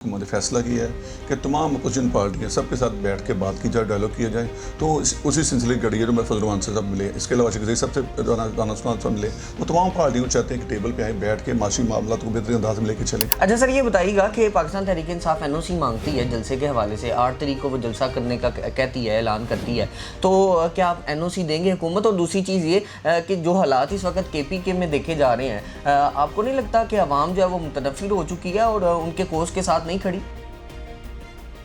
हुकूमत ने फैसला किया है कि तमाम अपोजिशन पार्टियाँ सबके साथ बैठ के बात की जाए, डायलॉग किया जाए। तो उसी सिलसिले की गड़ी है जो मैं फजल रहमान से सब मिले, इसके अलावा शेख सबसे राना उस्मान से मिले। वो तमाम पार्टियों चाहते हैं कि टेबल पे आए, बैठ के माशी मामला को बेहतरीन अंदाज में लेके चलें। अच्छा सर, ये बताइएगा कि पाकिस्तान तहरीक इंसाफ NOC मांगती है जलसे के हवाले से, 8 तारीख को वो जलसा करने का कहती है, ऐलान करती है, तो क्या आप NOC देंगे हुकूमत? और दूसरी चीज़ ये कि जो हालात इस वक्त KPK में देखे जा रहे हैं, आपको नहीं लगता कि अवाम जो है वो मुतनफ़िर हो चुकी है और उनके कोस के साथ नहीं खड़ी?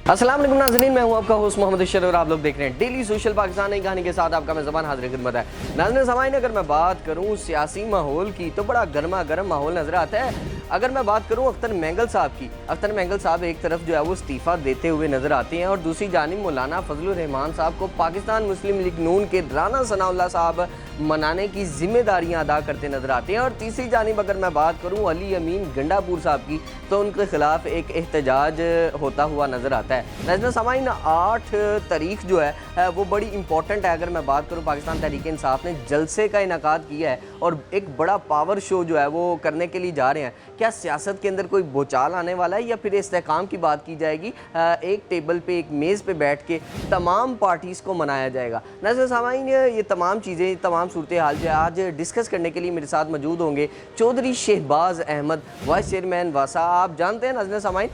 अस्सलाम वालेकुम नाज़रीन, मैं हूं आपका होस्ट मोहम्मद अशरफ और आप लोग देख रहे हैं डेली सोशल पाकिस्तान। नई कहानी के साथ आपका मेज़बान हाज़िर खिदमत है। नाज़रीन समाइन, अगर मैं बात करूं सियासी माहौल की तो बड़ा गर्मा गर्म माहौल नज़र आता है। अगर मैं बात करूं अख्तर मेंगल साहब की, अख्तर मेंगल साहब एक तरफ जो है वो इस्तीफ़ा देते हुए नज़र आते हैं और दूसरी जानिब मौलाना फजलुर रहमान साहब को पाकिस्तान मुस्लिम लीग नून के राना सनाउल्लाह साहब मनाने की जिम्मेदारियाँ अदा करते नज़र आते हैं। और तीसरी जानिब अगर मैं बात करूँ अली अमीन गंडापुर साहब की, तो उनके खिलाफ एक एहतजाज होता हुआ नज़र आता है। नाज़रीन सामाइन, 8 तारीख जो है वो बड़ी इंपॉर्टेंट है। अगर मैं बात करूँ, पाकिस्तान तहरीक इंसाफ ने जलसे का इनकाद किया है और एक बड़ा पावर शो जो है वो करने के लिए जा रहे हैं। क्या सियासत के अंदर कोई बोचाल आने वाला है या फिर इस्तेहकाम की बात की जाएगी? एक टेबल पे, एक मेज़ पे बैठ के तमाम पार्टीज़ को मनाया जाएगा। नाज़रीन सामाइन, ये तमाम चीज़ें, तमाम सूरत हाल जो है आज डिस्कस करने के लिए मेरे साथ मौजूद होंगे चौधरी शहबाज अहमद, वाइस चेयरमैन वासा। आप जानते हैं नाज़रीन सामाइन,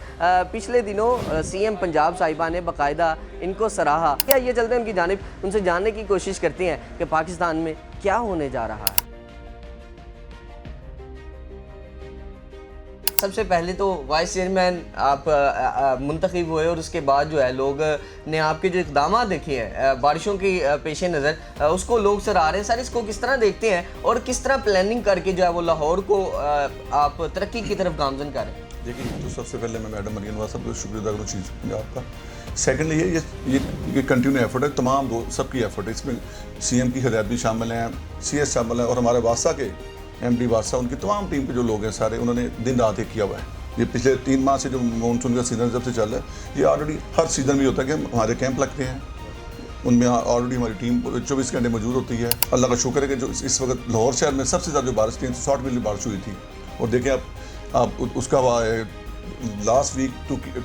पिछले दिनों CM पंजाब साहिबा ने बाकायदा इनको सराहा। क्या ये चलते हैं उनकी जानिब, उनसे जानने की कोशिश करते हैं कि पाकिस्तान में क्या होने जा रहा है। सबसे पहले तो वाइस चेयरमैन आप मुंतखब हुए और उसके बाद जो है लोग ने आपके जो इक़दाम देखे हैं बारिशों की पेश नज़र, उसको लोग सराह रहे हैं। सर, इसको किस तरह देखते हैं और किस तरह प्लानिंग करके जो है वो लाहौर को आप तरक्की की तरफ गामजन कर रहे हैं? देखिए, तो सबसे पहले मैं मैडम मरियम नवाज साहब को शुक्रिया अदा करूँ चीज़ आपका। सेकेंडली ये कंटिन्यू एफर्ट है, तमाम सबकी एफर्ट है। इसमें CM की हिदायत भी शामिल हैं, CS शामिल हैं और हमारे वासा के MD वासा, उनकी तमाम टीम के जो लोग हैं सारे, उन्होंने दिन रात एक किया हुआ है। ये पिछले 3 माह से जो मानसून का सीज़न जब से चल रहा है, ये ऑलरेडी हर सीज़न में होता है कि हमारे कैंप लगते हैं, उनमें ऑलरेडी हमारी टीम 24 घंटे मौजूद होती है। अल्लाह का शुक्र है कि जो इस वक्त लाहौर शहर में सबसे ज़्यादा जो बारिश 360 मिली बारिश हुई थी। और देखें आप उसका लास्ट वीक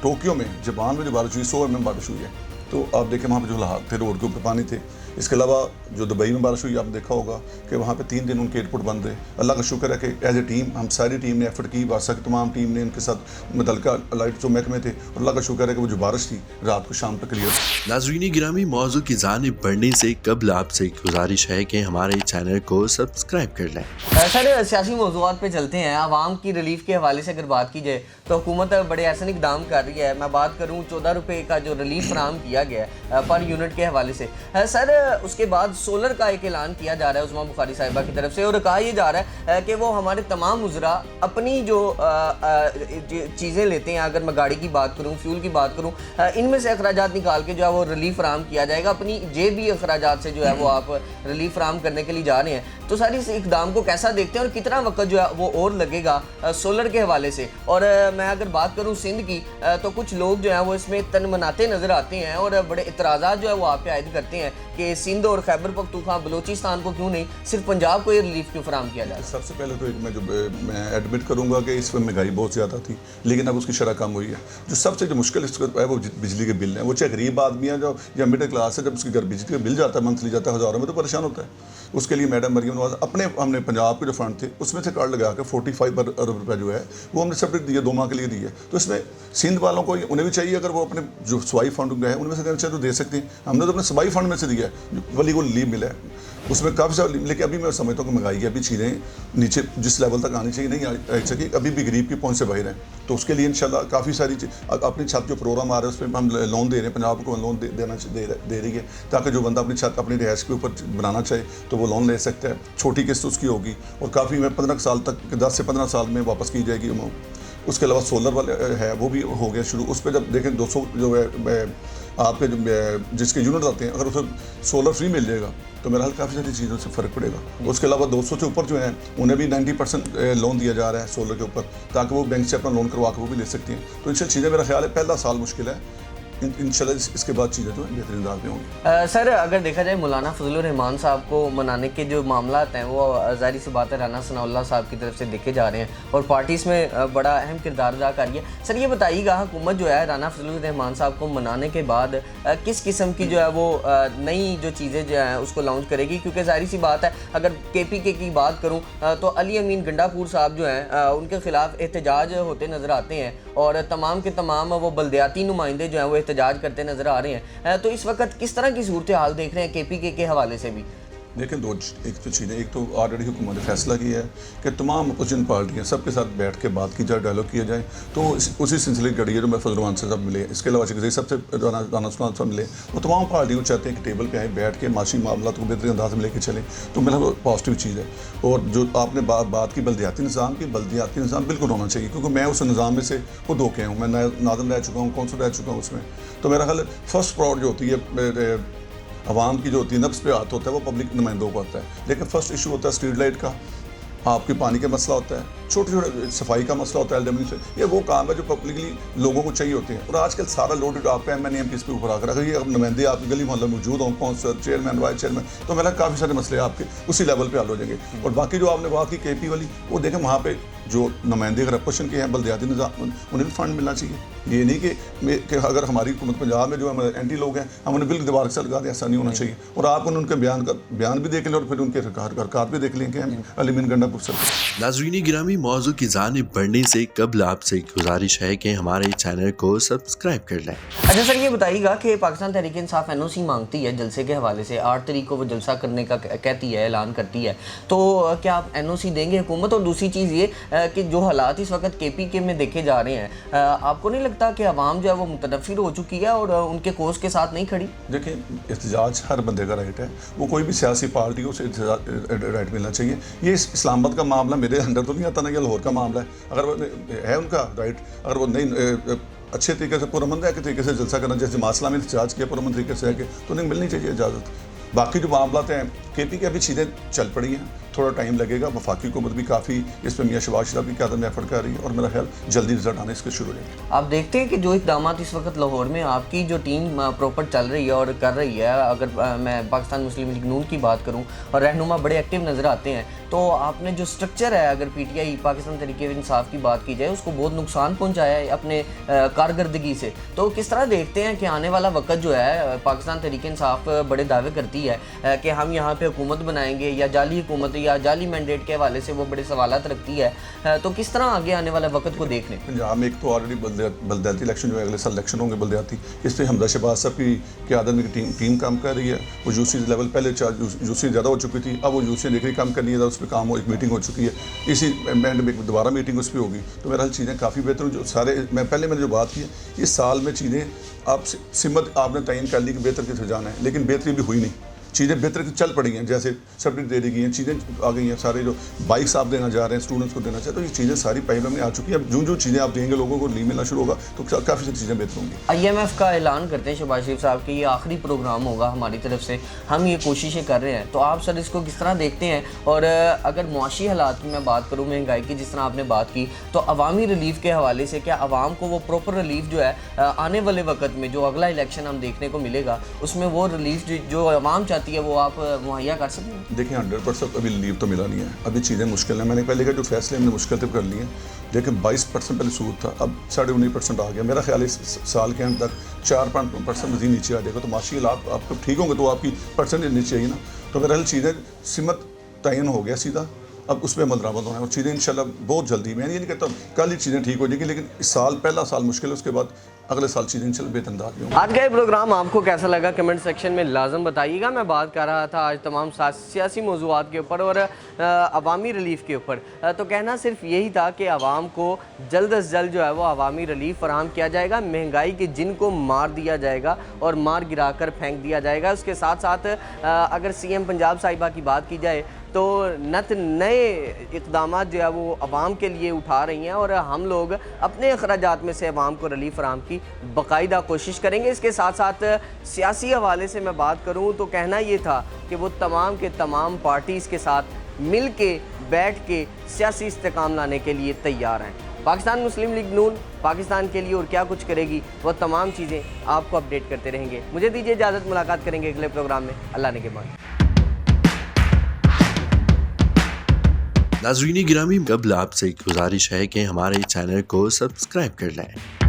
टोक्यो में, जापान में जो बारिश हुई 100 mm बारिश हुई है। तो आप देखें वहाँ पे जो हालात थे, रोड के ऊपर पानी थे। इसके अलावा जो दुबई में बारिश हुई, आपने देखा होगा कि वहाँ पे 3 दिन उनके एयरपोर्ट बंद रहे। अल्लाह का शुक्र है कि एज ए टीम हम सारी टीम ने एफर्ट की, वासा की तमाम टीम ने, उनके साथ मुतल्लिका लाइट जो महकमे थे, और अल्लाह का शुक्र है कि वो जो बारिश थी रात को शाम तक क्लियर। नाज़रीन गिरामी, मौजू की जानिब बढ़ने से कबल आपसे गुजारिश है कि हमारे चैनल को सब्सक्राइब कर लें। सर, सियासी मौज़ूआत पे चलते हैं। आवाम की रिलीफ के हवाले से अगर बात की जाए तो हुकूमत बड़े ऐसे इक़दाम कर रही है। मैं बात करूँ 14 रुपये का जो रिलीफ फराहम किया गया है पर यूनिट के हवाले से। सर, उसके बाद सोलर का एक ऐलान किया जा रहा है उस्मा बुखारी साहिबा की तरफ से, और कहा यह जा रहा है कि वो हमारे तमाम उज़रा अपनी जो चीज़ें लेते हैं, अगर मैं गाड़ी की बात करूँ, फ्यूल की बात करूँ, इनमें से अखराजात निकाल के जो है वो रिलीफ फराहम किया जाएगा। अपनी जेबी अखराजात से जो है वो आप रिलीफ फराहम करने के लिए जा रहे हैं। तो सारी इस इक़दाम को कैसा देखते हैं और कितना वक्त जो है वो और लगेगा सोलर के हवाले से? और मैं अगर बात करूँ सिंध की, तो कुछ लोग जो हैं वो इसमें तन मनाते नज़र आते हैं और बड़े इतराज़ात जो है वो आप पे आयद करते हैं कि सिंध और खैबर पख्तूनख्वा, बलोचिस्तान को क्यों नहीं, सिर्फ पंजाब को ये रिलीफ क्यों फराहम किया जाए? सबसे पहले तो मैं एडमिट करूँगा कि इस वक्त महंगाई बहुत ज़्यादा थी, लेकिन अब उसकी शरह कम हुई है। जो सबसे जो मुश्किल है वो बिजली के बिल हैं। वो चाहे गरीब आदमी है जो या मिडिल क्लास है, जब उसके घर बिजली का बिल जाता है मंथली जाता है हज़ारों में, तो परेशान होता है। उसके लिए मैडम मरियम नवाज हमने पंजाब के जो फंड थे उसमें से कार्ड लगा के 45 अरब रुपये जो है वो हमने सेपरेट दिया, 2 माह के लिए दिया। तो इसमें सिंध वालों को उन्हें भी चाहिए, अगर वो अपने जो सवाई फंड है उनमें से देना चाहे तो दे सकते हैं। हमने तो अपने सवाई फंड में से दिया है, वली को लीव मिला है, उसमें काफ़ी सारा। लेकिन अभी मैं समझता हूँ कि महंगाई की अभी चीज़ें नीचे जिस लेवल तक आनी चाहिए नहीं आ सकी, अभी भी गरीब की पहुँच से बाहर हैं। तो उसके लिए इंशाल्लाह काफ़ी सारी अपनी छत जो प्रोग्राम आ रहा है उस पर हम लोन दे रहे हैं, पंजाब को लोन दे रही है, ताकि जो बंदा अपनी छत अपनी रिहाइश के ऊपर बनाना चाहे तो वो लोन ले सकता है। छोटी किस्त उसकी होगी और काफ़ी में 15 साल तक, 10 से 15 साल में वापस की जाएगी अमाउंट। उसके अलावा सोलर वाले है वो भी हो गया शुरू। उस पर जब देखें 200 जो है आपके जो जिसके यूनिट आते हैं, अगर उसे सोलर फ्री मिल जाएगा तो मेरा हाल काफ़ी सारी चीज़ों से फ़र्क पड़ेगा। उसके अलावा 200 से ऊपर जो हैं उन्हें भी 90% लोन दिया जा रहा है सोलर के ऊपर, ताकि वो बैंक से अपना लोन करवा के वो भी ले सकती हैं। तो इनसे चीज़ें, मेरा ख्याल है पहला साल मुश्किल है, इंशाल्लाह इसके बाद चीज़ें जो है बेहतरीन अंदाज में होंगी। सर अगर देखा जाए मौलाना फजलुर रहमान साहब को मनाने के जो मामला हैं वो ज़ाहिर सी बात है राना सनाउल्लाह साहब की तरफ से देखे जा रहे हैं और पार्टी इसमें बड़ा अहम किरदार अदा कर रही है। सर ये बताइएगा हुकूमत जो है राना फजलुर रहमान साहब को मनाने के बाद किस किस्म की जो है वो नई जो चीज़ें जो हैं उसको लॉन्च करेगी, क्योंकि ज़ाहिर सी बात है अगर KPK की बात करूँ तो अली अमीन गंडापुर साहब जो हैं उनके खिलाफ एहतजाज होते नज़र आते हैं और तमाम के तमाम वो बल्दियाती नुमाइंदे जो हैं वो एहतजाज करते नज़र आ रहे हैं। तो इस वक्त किस तरह की सूरत हाल देख रहे हैं KPK के हवाले से भी? लेकिन एक तो चीज़ें, एक तो ऑलरेडी हुकूमत ने फैसला किया है कि तमाम अपोजिशन पार्टियाँ सबके साथ बैठ के बात की जाए, डायलॉग किया जाए। तो उसी सिलसिले की गड़ी है जो मैं फजल रहमान से सब मिले, इसके अलावा जैसे सबसे राना सनाउल्लाह साहब मिले, वो तमाम पार्टियों चाहते हैं कि टेबल पे आए, बैठ के माशी मामला को बेहतरीन अंदाज में लेके चलें। तो मेरा पॉजिटिव चीज़ है। और जो आपने बात की बल्दियाती निज़ाम बिल्कुल होना चाहिए, क्योंकि मैं उस निज़ाम में से खुद होके हूँ, मैं नाज़िम रह चुका हूँ, कौंसल रह चुका हूँ उसमें। तो मेरा ख्याल फर्स्ट प्राउड जो होती है आवाम की जो होती है नफ्स पे हाथ होता है वो पब्लिक नुमाइंदों को आता है। लेकिन फर्स्ट इशू होता है स्ट्रीट लाइट का, आपके पानी का मसला होता है, छोटे छोटे सफाई का मसला होता है, LWC से। ये वो काम है जो पब्लिकली लोगों को चाहिए होते हैं। और आजकल सारा लोड आप पे MNA MPs पे ऊपर आकर अगर ये अब नुमाइंदे आपकी गली मोहल्ला मौजूद हों, कौंसलर, चेयरमैन, वाइस चेयरमैन, तो मेरा काफ़ी सारे मसले आपके उसी लेवल पे हल हो जाएंगे। और बाकी जो आपने बात की KP वाली, वो देखें वहाँ पे जो नुमाइंदे अगर अपोजिशन के हैं बल्दियाती निज़ाम, उन्हें भी फंड मिलना चाहिए। ये नहीं कि अगर हमारी हुकूमत पंजाब में जो हमारे एंटी लोग हैं हम उन्हें बिल्कुल दीवार से लगा दें, ऐसा नहीं होना चाहिए। और आप उनके बयान भी देख लें और फिर उनके हरकत भी देख लें कि हम अली अमीन गंडापुर से। नाज़रीन गिरामी, मौजू की जानिब बढ़ने से कबल आपसे गुजारिश है कि हमारे चैनल को सब्सक्राइब कर लें। अच्छा सर ये बताइएगा कि पाकिस्तान तहरीक इंसाफ NOC मांगती है जलसे के हवाले से, 8 तारीख को वो जलसा करने का कहती है, ऐलान करती है, तो क्या आप NOC देंगे हुकूमत? और दूसरी चीज़ ये कि जो हालात इस वक्त KPK में देखे जा रहे हैं, आपको नहीं लगता कि अवाम जो है वो मुतनफ़िर हो चुकी है और उनके कोस के साथ नहीं खड़ी? देखिए, एहतजाज हर बंदे का राइट है, वो कोई भी सियासी पार्टी को उसे राइट मिलना चाहिए। ये इस्लामाबाद का मामला मेरे अंदर तो नहीं आता ना, ये लाहौर का मामला है। अगर वो है उनका राइट, अगर वो नहीं अच्छे तरीके से पुरअमन के तरीके से जलसा करना, जैसे मासला में एहतजाज किया पुरअमन तरीके से है कि, तो उन्हें मिलनी चाहिए इजाज़त। बाकी जो मामला हैं KPK अभी चीज़ें चल पड़ी हैं, थोड़ा टाइम लगेगा। वफाकी हुकूमत भी काफ़ी इस पर मियां शहबाज शरीफ भी क़यादत में एफर्ट कर रही है और मेरा ख्याल जल्दी रिजल्ट आने इसके शुरू हो जाएंगे। आप देखते हैं कि जो इक़दाम इस वक्त लाहौर में आपकी जो टीम प्रॉपर चल रही है और कर रही है, अगर मैं पाकिस्तान मुस्लिम लीग नून की बात करूं और रहनुमा बड़े एक्टिव नज़र आते हैं, तो आपने जो स्ट्रक्चर है, अगर PTI पाकिस्तान तहरीक इंसाफ की बात की जाए, उसको बहुत नुकसान पहुँचाया है अपने कारकर्दगी से। तो किस तरह देखते हैं कि आने वाला वक्त जो है, पाकिस्तान तहरीक इंसाफ बड़े दावे करती है कि हम यहाँ पे हुकूमत बनाएंगे, या जाली हुकूमत या जाली मैंडेट के हवाले से वो बड़े सवालात रखती है, तो किस तरह आगे आने वाले वक्त को देख लें? पंजाब में एक तो ऑलरेडी बल्दियाती इलेक्शन जो है, अगले साल इलेक्शन होंगे बल्दियाती, इस पर हमजा शहबाज साहब की क़यादत में टीम काम कर रही है। वो UC लेवल पहले UC ज़्यादा हो चुकी थी, अब वो UC देख रही काम करनी है, उस पर काम हो, एक मीटिंग हो चुकी है, इसी एंड में दोबारा मीटिंग उस पर होगी। तो मेरा चीज़ें काफ़ी बेहतर जो सारे मैंने जो बात की है, इस साल में चीज़ें आप सिमत आपने तयन कर ली कि बेहतर किसे जाना है, लेकिन बेहतरी भी हुई नहीं। चीज़ें बेहतर चल पड़ी हैं, जैसे सब्सिडी दे दी गई हैं, चीज़ें आ गई हैं, सारे जो बाइक्स आप देना चाह रहे हैं स्टूडेंट्स को देना चाहते, तो ये चीज़ें सारी पाइपलाइन में आ चुकी है। अब जो चीज़ें आप देंगे लोगों को लीव मिलना शुरू होगा तो काफ़ी सारी चीज़ें बेहतर होंगी। IMF का ऐलान करते हैं शहबाज शरीफ साहब कि ये आखिरी प्रोग्राम होगा हमारी तरफ से, हम ये कोशिशें कर रहे हैं, तो आप सर इसको किस तरह देखते हैं? और अगर मुआशी हालात की मैं बात करूँ, महंगाई की जिस तरह आपने बात की, तो अवामी रिलीफ के हवाले से क्या आवाम को वो प्रॉपर रिलीफ जो है आने वाले वक्त में जो अगला इलेक्शन हम देखने को मिलेगा, उसमें वो रिलीफ जो आवाम चाहती है वो आप मुहैया कर सकते हैं? देखिए 100% अभी रिलीफ तो मिला नहीं है, अभी चीज़ें मुश्किल हैं। मैंने पहले का जो फैसले हमने मुश्किल तक कर लिए हैं, लेकिन 22% पहले सूद था, अब 19.5% आ गया। मेरा ख्याल इस साल के अंत तक 4% मज़ीद नीचे आ जाएगा। तो माशी हालात आपको ठीक होंगे तो आपकी परसेंटेज नीचे आएगी ना। तो मेरा ख्याल चीज़ें सिमत तयन हो गया सीधा, अब उस पर अमल दरामद होना है और चीज़ें इंशाल्लाह बहुत जल्दी, मैं ये नहीं कहता कल ही चीज़ें ठीक हो जाएगी, लेकिन इस साल पहला साल मुश्किल है, उसके बाद अगले साल चीज़ें इंशाल्लाह बेहतर अंदाज में होंगी। आज का ये प्रोग्राम आपको कैसा लगा कमेंट सेक्शन में लाजम बताइएगा। मैं बात कर रहा था आज तमाम सियासी मौज़ूआत के ऊपर और अवामी रिलीफ के ऊपर, तो कहना सिर्फ यही था कि आवाम को जल्द अज जल्द जो है वो अवामी रिलीफ फराहम किया जाएगा, महंगाई के जिनको मार दिया जाएगा और मार गिरा कर फेंक दिया जाएगा। उसके साथ साथ अगर CM पंजाब साहिबा की बात की जाए तो नत नए इक़दाम जो है वो अवाम के लिए उठा रही हैं और हम लोग अपने अखराजात में से अवाम को रिलीफ फराहम की बाकायदा कोशिश करेंगे। इसके साथ साथ सियासी हवाले से मैं बात करूं तो कहना ये था कि वो तमाम के तमाम पार्टीज़ के साथ मिल के बैठ के सियासी इस्तेकाम लाने के लिए तैयार हैं। पाकिस्तान मुस्लिम लीग नून पाकिस्तान के लिए और क्या कुछ करेगी, वो तमाम चीज़ें आपको अपडेट करते रहेंगे। मुझे दीजिए इजाज़त, मुलाकात करेंगे अगले प्रोग्राम में, अल्लाह ने के बाद। नाज़रीन गिरामी, कबल आपसे एक गुजारिश है कि हमारे चैनल को सब्सक्राइब कर लें।